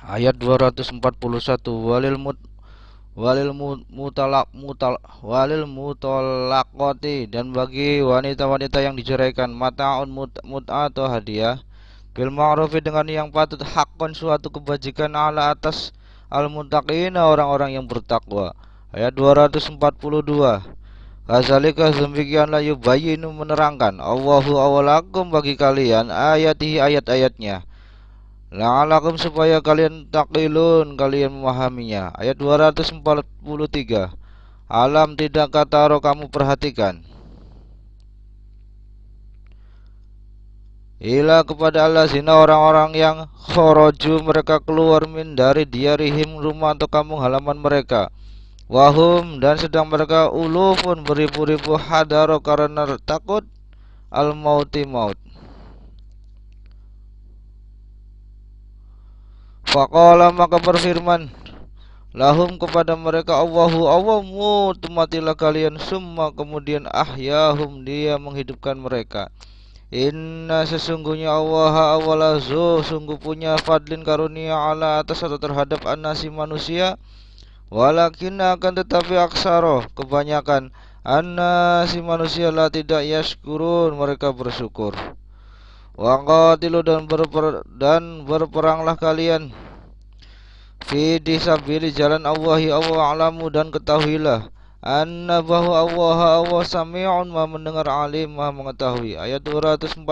Ayat 241, walil mutallaqati, dan bagi wanita-wanita yang diceraikan, mata'un mut'ah atau hadiah, bil ma'rufi, dengan yang patut, haqqan, suatu kebajikan, ala atas al muttaqina, orang-orang yang bertakwa. Ayat 242, kazalika, demikianlah, yubayyinu, menerangkan, Allahu awalakum, bagi kalian, ayatihi, ayat-ayatnya, la'alakum, supaya kalian taqilun, kalian memahaminya. Ayat 243, alam, tidakkah taro, kamu perhatikan, ila, kepada allazina, orang-orang yang khoroju, mereka keluar, min, dari diarihim, rumah atau kampung halaman mereka, wahum, dan sedang mereka ulufun, beribu-ribu, hadaro, karena takut, al mauti, maut. Faqala, maka berfirman, lahum, kepada mereka, Allahu, Allah, mutu, matilah kalian, summa, kemudian, ahyahum, dia menghidupkan mereka. Inna, sesungguhnya, Allah awalazu, sungguh punya fadlin, karunia, ala, atas atau terhadap, anasi, manusia, walakin, akan tetapi, aksaro, kebanyakan, anasi, manusia, lah, tidak, yaskurun, mereka bersyukur. Waqatilu, dan berperanglah kalian, fi disabili, jalan Allah, ya Allah, alamu, dan ketahuilah, anna, bahwa Allah, Allah sami'un, maha mendengar, alim, maha mengetahui. Ayat 245,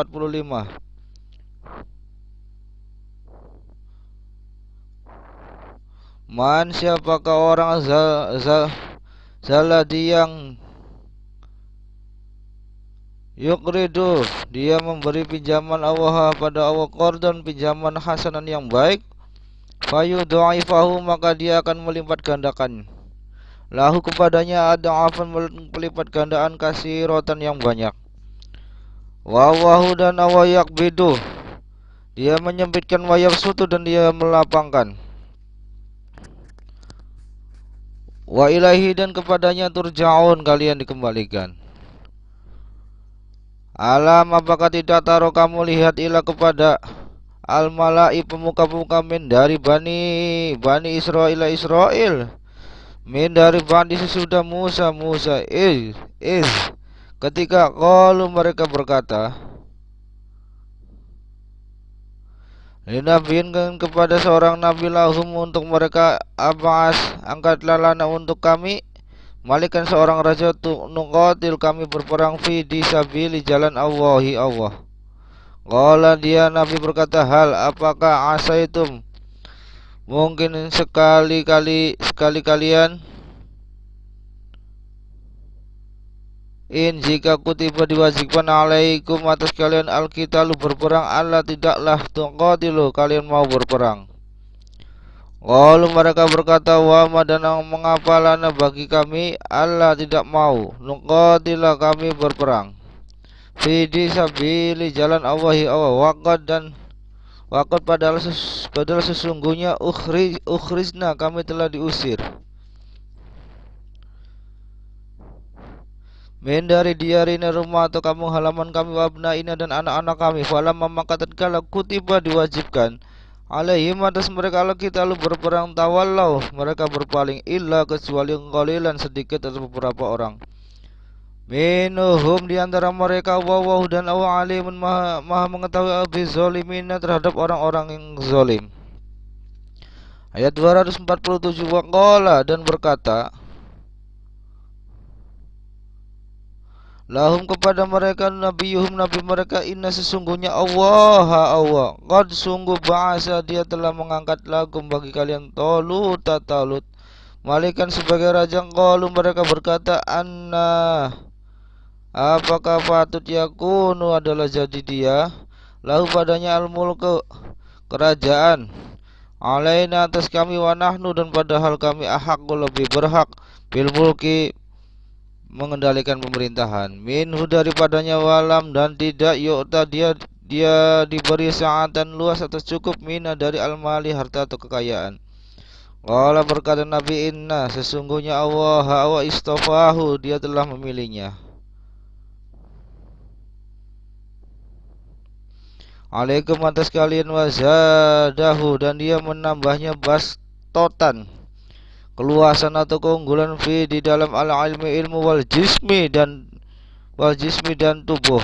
man, siapakah orang, zaladi, yang yukridu, dia memberi pinjaman, Allah, pada Allah, qardon, pinjaman, hasanan, yang baik, fayudha'ifahu, maka dia akan melipat gandakan, lahu, kepadanya, ada afan, melipat gandaan, kasih rotan, yang banyak. Wawahu, dan awayak bidu, dia menyempitkan, wayak sutu, dan dia melapangkan. Wa ilahi, dan kepadanya, turja'un, kalian dikembalikan. Alam, apakah tidak taruh kamu lihat, ila, kepada al-mala'i, pemuka-pemuka, min, dari bani Israel, Israel, min, dari bani sesudah Musa, is, ketika qalu, mereka berkata, linabiin, kepada seorang nabi, lahum, untuk mereka, abas, angkatlah lana, untuk kami, malikan, seorang raja, tu nuqatil, kami berperang, fi disabili, jalan Allahi, Allah. Qala, dia nabi berkata, hal, apakah asaitum, mungkin sekali kalian, in, jika kutiba, diwajibkan, alaikum, atas kalian, alqitalu, berperang, Allah, tidaklah, tuqatilu, kalian mau berperang. Qalu, mereka berkata, wa ma, dan mengapa, lana, bagi kami, Allah, tidak mau, nuqatila, kami berperang, fi disabili, jalan Allahi, Allah. Waqad, padahal sesungguhnya, ukhrizna, kami telah diusir, min, dari diarina, rumah atau kampung halaman kami, wabnaina, dan anak-anak kami, falamma, maka tatkala kutiba, diwajibkan, alaihim, atas mereka, kita lalu berperang, tawallau, mereka berpaling, illa, kecuali qalilan, sedikit atau beberapa orang, minuhum, di antara mereka, wawahu, dan Allah, alimun, maha mengetahui, bizolimina, terhadap orang-orang yang zolim. Ayat 247, waqala, dan berkata, lahum, kepada mereka, nabiyuhum, nabi mereka, inna, sesungguhnya Allah, qad, sungguh, ba'asa, dia telah mengangkat, lakum, bagi kalian, Talut, malikan, sebagai raja. Qalu, mereka berkata, anna, apakah patut, yakunu, adalah jadi dia, lahu, padanya, al-mulku, kerajaan, alaina, atas kami, wa nahnu, dan padahal kami, ahaqqu, lebih berhak, bil mulki, mengendalikan pemerintahan, minhu, daripadanya, walam, dan tidak, yu'ta, dia diberi sa'atan, luas atau cukup, mina, dari al-mali, harta atau kekayaan. Qala, berkata Nabi, inna, sesungguhnya Allah istafahu, dia telah memilihnya, alaikum atas kalian wazadahu dan dia menambahnya bastotan keluasan atau keunggulan fi di dalam al-ilmi ilmu wal jismi dan tubuh.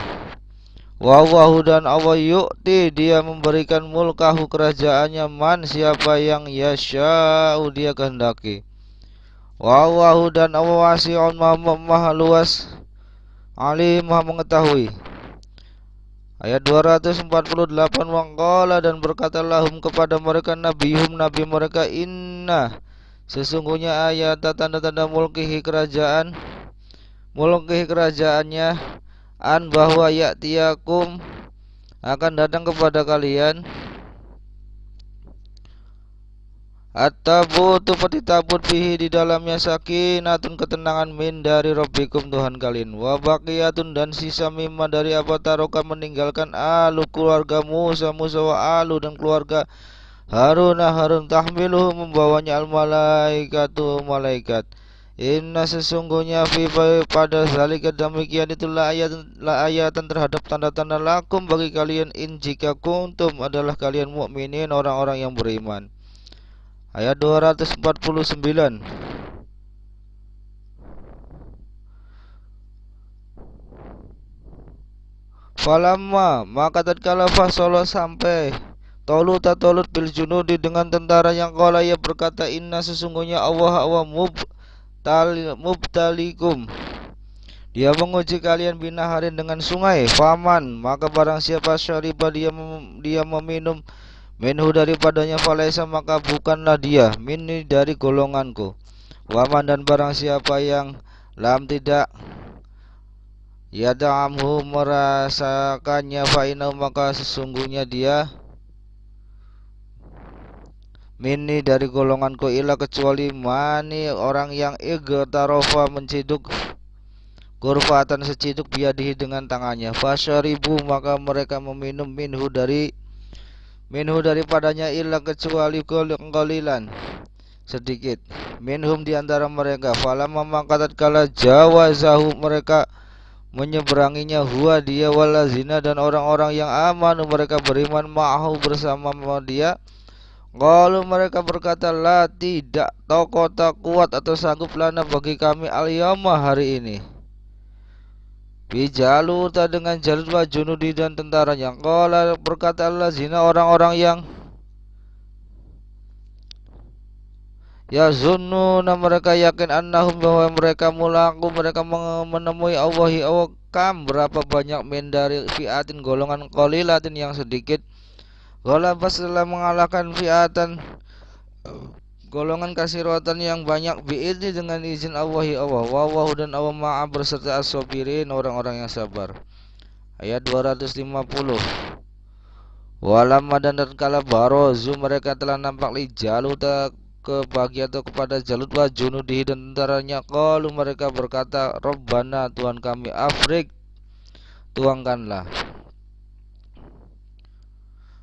Wawahu dan Allah yu'ti dia memberikan mulkahu kerajaannya man siapa yang yasha'u dia kehendaki. Wawahu dan Allah wasi'un maha luas alim maha mengetahui. Ayat 248 waqala dan berkatalah kepada mereka nabiyuhum nabi mereka inna sesungguhnya ayat tanda-tanda mulkihi kerajaannya an bahwa ya'tiyakum akan datang kepada kalian at-tabutu peti tabut fihi di dalamnya sakinatun ketenangan min dari rabbikum Tuhan kalian wa baqiyatun dan sisa mimma dari apa taroka meninggalkan alu keluarga Musa wa alu dan keluarga Harun tahmiluhu membawanya al-malaikatu malaikat. Inna sesungguhnya pada zalika demikian itulah ayatan terhadap tanda-tanda lakum bagi kalian in jika kuntum adalah kalian mukminin orang-orang yang beriman. Ayat 249. Falamma maka tatkala fasala sampai Tolut bil junudi dengan tentara yang qala ia berkata inna sesungguhnya Allah mubtalikum dia menguji kalian binaharin dengan sungai faman maka barang siapa syariba dia meminum minhu daripadanya falaisa maka bukanlah dia minni dari golonganku waman dan barang siapa yang lam tidak yada'amhu merasakannya fa'inau maka sesungguhnya dia minni dari golonganku ila kecuali mani orang yang igtarofa menciduk kurfatan seciduk biadihi dengan tangannya fasyaribu maka mereka meminum minhu daripadanya illa kecuali qalilan sedikit minhum diantara mereka falamma maka tatkala jawazahu mereka menyeberanginya huwa dia walazina dan orang-orang yang amanu mereka beriman ma'ahu bersama dia qalu mereka berkata la tidak taqata kuat atau sanggup lana bagi kami al-yawma hari ini Bijalut dengan Jalut wa junudi dan tentaranya. Qala berkata allazina orang-orang yang yazunnuna mereka yakin annahum bahwa mereka menemui Allahi kam berapa banyak min dari fi'atin golongan qalilatin yang sedikit. Qala setelah mengalahkan fi'atan golongan kasiratan yang banyak biizni dengan izin Allah wawahu dan Allah ma'a berserta as-sabirin orang-orang yang sabar. Ayat 250 walamma dan tatkala barozu mereka telah nampak li Jalut atau kepada Jalut wa junudihi dan tentaranya qalu mereka berkata Rabbana Tuhan kami afrik tuangkanlah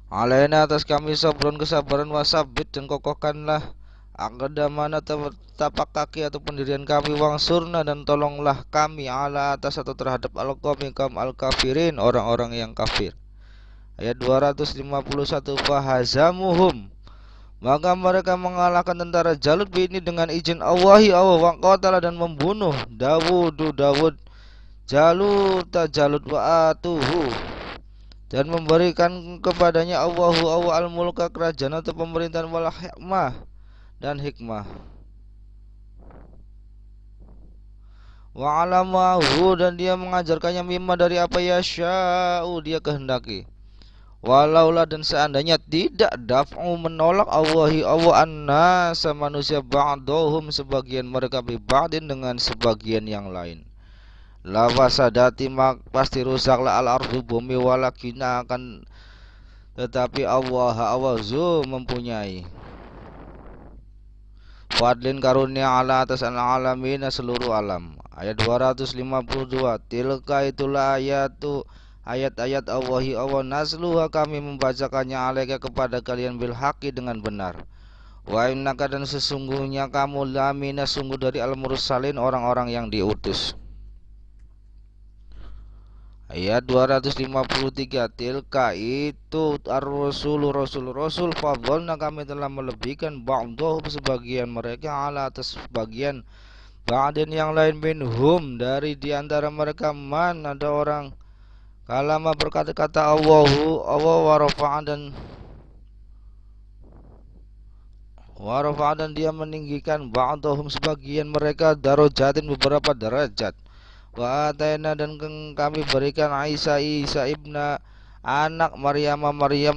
alaina atas kami sabrun kesabaran wasabit dan kokohkanlah aqdamana tapak kaki atau pendirian kami wangsurna dan tolonglah kami ala atas atau terhadap al-qaumi kaum al-kafirin orang-orang yang kafir. Ayat 251 fahazamuhum maka mereka mengalahkan tentara Jalut ini dengan izin Allah waqatala dan membunuh Dawud Jalut wa atuhu dan memberikan kepadanya Allah al-mulka kerajaan atau pemerintahan wal hikmah dan hikmah wa alamahu dan dia mengajarkannya mimma dari apa yasha'u dia kehendaki walaulah dan seandainya tidak daf'u menolak Allah an-nasa manusia ba'dhum sebagian mereka bi ba'din dengan sebagian yang lain la fasadati pasti rusaklah al-ardu bumi walakina akan tetapi Allah mempunyai fadlin karunia ala atas al-alamin seluruh alam. Ayat 252 tilka itulah ayat-ayat Allah nasluha kami membacakannya alaika kepada kalian bil haqi dengan benar wa innaka dan sesungguhnya kamu lamina sungguh dari al-mursalin orang-orang yang diutus. Ayat 253, tilka itu ar-rasul fadhalna kami telah melebihkan ba'dhum sebagian mereka ala atas sebagian ba'din yang lain minhum dari diantara mereka man ada orang kalama berkata-kata Allah wa rafa'a dan dia meninggikan ba'dhum sebagian mereka darajatin beberapa derajat. Wa atayna dan kami berikan Isa ibna anak Maryam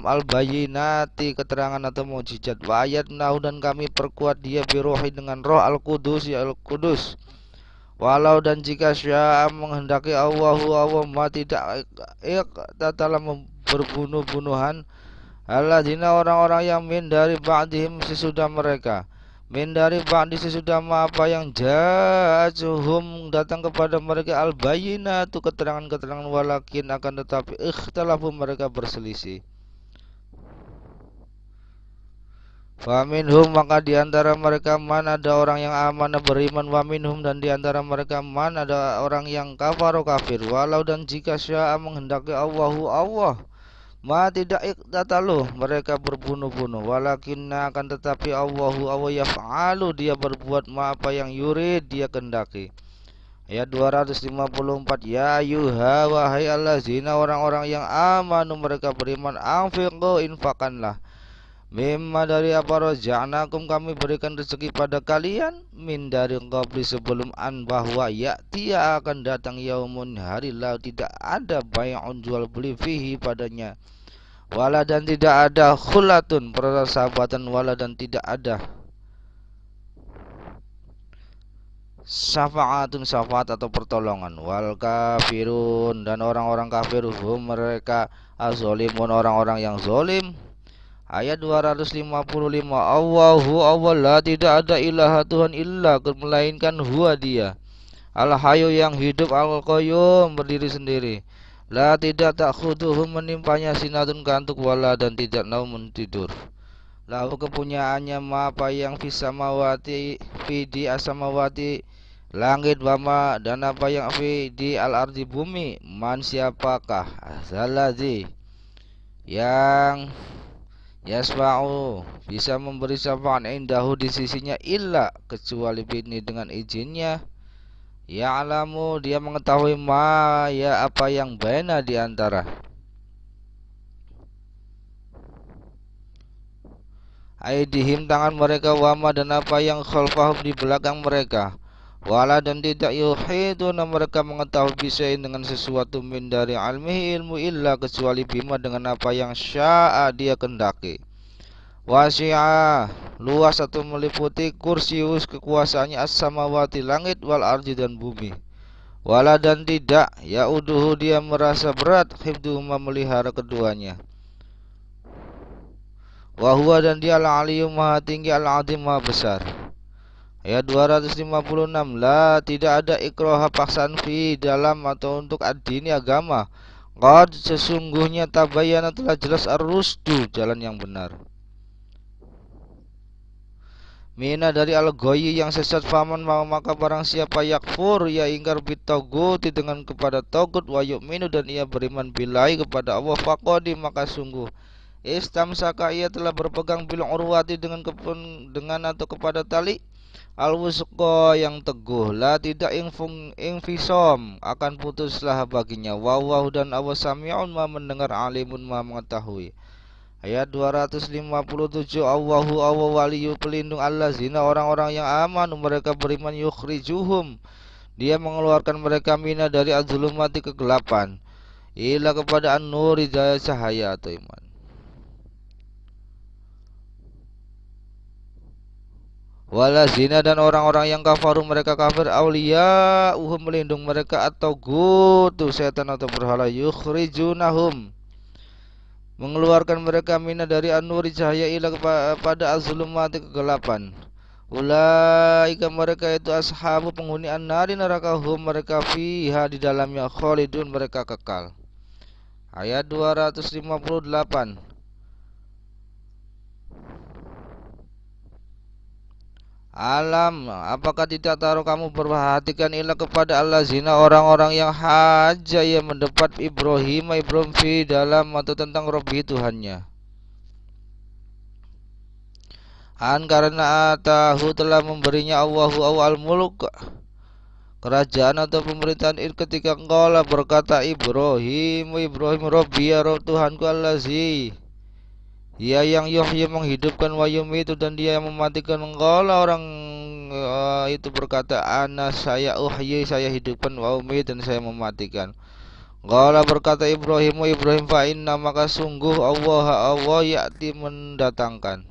al-bayyinati keterangan atau mukjizat. Wa ayatnahu dan kami perkuat dia biruhi dengan roh al-qudus ya al-qudus. Walau dan jika syaa menghendaki Allah ma tidak iqtatalah berbunuh-bunuhan alladzina orang-orang yang min dari ba'dihim sesudah mereka min dari ba'di sesudah apa yang ja'atuhum datang kepada mereka al-bayyinatu keterangan-keterangan walakin akan tetapi ikhtalafu mereka berselisih. Faminhum maka diantara mereka man ada orang yang amanah beriman, wa minhum dan diantara mereka man ada orang yang kafir walau dan jika syaa menghendaki Allah ma tidak iktatalu mereka berbunuh-bunuh walakinna akan tetapi Allah yaf'alu dia berbuat ma apa yang yurid dia kendaki. Ayat 254, ya ayuha wahai allazina orang-orang yang amanu mereka beriman anfiqu infakanlah mimma dari apa roja'nakum kami berikan rezeki pada kalian min dari qabli sebelum an bahwa dia akan datang yaumun hari la tidak ada bai'un jual beli fihi padanya wala dan tidak ada khulatun persahabatan wala dan tidak ada syafaat atau pertolongan wal kafirun dan orang-orang kafir mereka azolimun orang-orang yang zolim. Ayat 255, Allah la tidak ada ilaha Tuhan illa melainkan huwa dia al-hayu yang hidup al-qayyum berdiri sendiri. La tidak ta'khuduhum menimpanya sinatun kantuk wala dan tidak naumun tidur. Lahu kepunyaannya ma apa yang fis samawati fi di asamawati langit wama dan apa yang fi di al-ardi bumi man siapakah zalazi yang yasma'u bisa memberi syafaat indahu di sisinya illa kecuali bini dengan izinnya. Ya'lamu dia mengetahui ma ya apa yang baina di antara aidihim tangan mereka wama dan apa yang khalfahum di belakang mereka wala dan tidak yuhiduna mereka mengetahui bisain dengan sesuatu min dari ilmihi ilmu illa kecuali bima dengan apa yang syaa dia kendaki. Wasi'a luas atau meliputi kursius kekuasaannya as-samawati langit wal ardi dan bumi. Wala dan tidak yauduhu dia merasa berat hifduhuma memelihara keduanya. Wa huwa dan dia al-aliyyu maha tinggi al-azim maha besar. Ayat 256, la tidak ada ikraha paksaan fi dalam atau untuk ad-dini agama. Qad sesungguhnya tabayyana telah jelas ar-rusdu jalan yang benar. Mina dari al-ghayyi yang sesat faman mau maka barang siapa yakfur ia ingkar bitaguti dengan kepada tagut wa yu'minu dan ia beriman billahi kepada Allah faqadi maka sungguh istamsaka ia telah berpegang bil urwati dengan atau kepada tali al-wusqa yang teguh la tidak infisom akan putuslah baginya wawahu dan Allah sami'un ma mendengar alimun ma mengetahui. Ayat 257, Allah waliyu pelindung allazina orang-orang yang aman mereka beriman yukhrijuhum dia mengeluarkan mereka mina dari az-zulumati kegelapan ila kepada an-nur cahaya atau iman. Walazina dan orang-orang yang kafaru mereka kafir auliya melindung mereka atau gutu setan atau berhala yukhrijunahum mengeluarkan mereka mina dari an-nuri cahaya ila kepada az-zulumati kegelapan. Ulaika mereka itu ashabu penghuni an-nari neraka hum mereka fiha di dalamnya khalidun mereka kekal. Ayat 258, Alam, apakah tidak taruh kamu perhatikan ilah kepada allazina orang-orang yang haja yang mendapat Ibrahim fi dalam atau tentang Rabbi Tuhannya. Karena atahu telah memberinya Allahu awal mulk kerajaan atau pemerintahan ketika engkaulah berkata Ibrahim Rabbi ya Rabb Tuhanku allazi dia yang yuhyi menghidupkan wa yumitu dan dia yang mematikan engkaulah orang itu berkata ana saya uhyi saya hidupkan wa umit dan saya mematikan. Qala berkata Ibrahim fa inna maka sungguh Allah ya'ti mendatangkan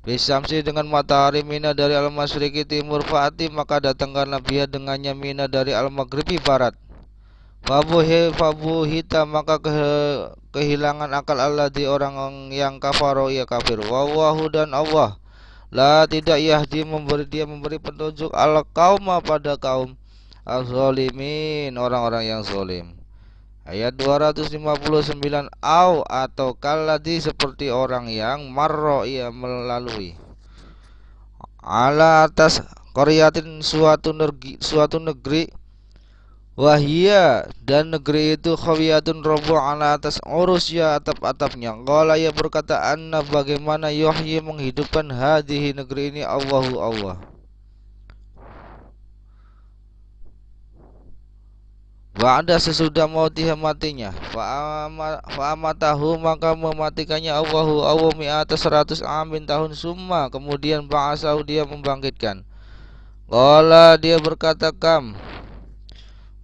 bisamsi dengan matahari mina dari al-masyriqi timur fa'ati maka datangkanlah biha dengannya mina dari al-maghribi barat. Fabuhita maka kehilangan akal Allah di orang yang kafaro ia kafir. Wallahu dan Allah la tidak yahdi memberi petunjuk al kauma pada kaum az-zalimin orang-orang yang zalim. Ayat 259 atau kalladzi seperti orang yang marro ia melalui ala atas qaryatin suatu negeri wahia dan negeri itu khawiyatun roboh ala atas urusya atap-atapnya. Qala ia berkata anna bagaimana yuhyi menghidupkan hadhihi negeri ini Allahu Allah. Ba'da sesudah mautiha matinya fa'amatahu maka mematikannya Allahu Allah mi'ata 100 amin tahun summa kemudian ba'asahu dia membangkitkan. Qala dia berkata kam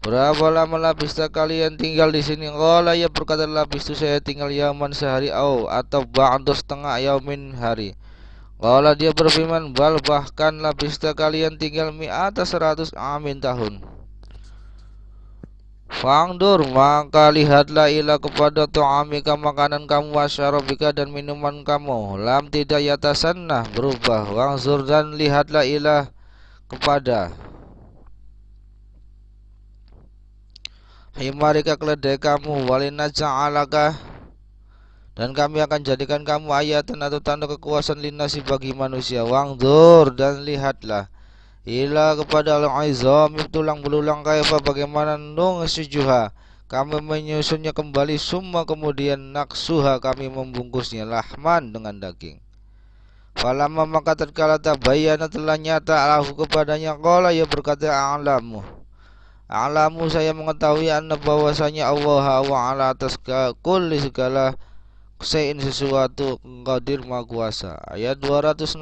berapa lama labista kalian tinggal di sini? Qala ya berkata labistu saya tinggal yaman sehari atau ba'da setengah yaumin hari. Qala dia berfirman bal bahkan labista kalian tinggal mi'ata 100 amin tahun. Fangdur maka lihatlah ila kepada tu'amika makanan kamu wasyarabika dan minuman kamu lam tidak yatasannah berubah. Wangzur dan lihatlah ila kepada himarika keledai kamu walina ja'alaka dan kami akan jadikan kamu ayatan atau tanda kekuasaan linasi bagi manusia. Wangdur dan lihatlah ila kepada al-izam tulang belulang kaifa bagaimana nungsujuha kami menyusunnya kembali summa kemudian naksuha kami membungkusnya lahman dengan daging. Falamma maka tatkala tabayyana telah nyata alahu kepadanya qala ya berkata a'lamu saya mengetahui anna bahwasanya Allah wa ala atas kulli segala sein sesuatu qadir maha kuasa. Ayat 260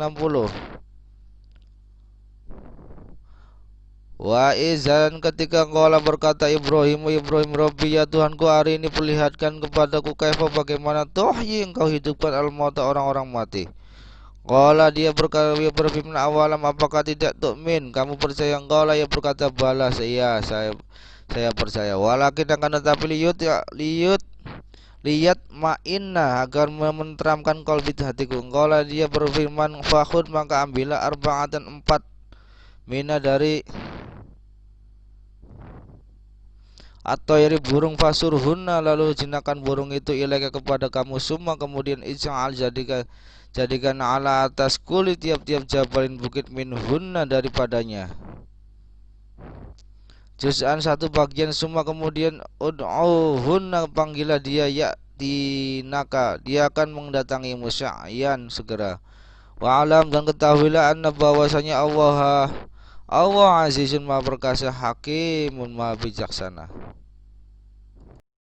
wa izan ketika engkaulah berkata Ibrahim Rabbi ya Tuhanku hari ini perlihatkan kepadaku kaifa bagaimana tuhyi engkau hidupkan al-mauta orang-orang mati. Qala dia berfirman awalam apakah tidak tu'min kamu percaya? Qala ia berkata bala saya percaya walakin akan tetapi lihat ma'inna agar menenteramkan qalbi hatiku. Qala dia berfirman fakhud maka ambillah arba'atan 4 mina dari atau yari burung fasurhunna lalu jinakan burung itu ilaika kepada kamu summa kemudian ij'al jadikan ala atas kulit tiap-tiap jabalin bukit minhunna daripadanya juz'an satu bagian summa kemudian ud'uhunna panggilah dia ya'tinaka dia akan mendatangi musya'yan segera. Wa alam dan ketahuilah anna bahwasanya Allah azizun maha perkasa hakimun maha bijaksana.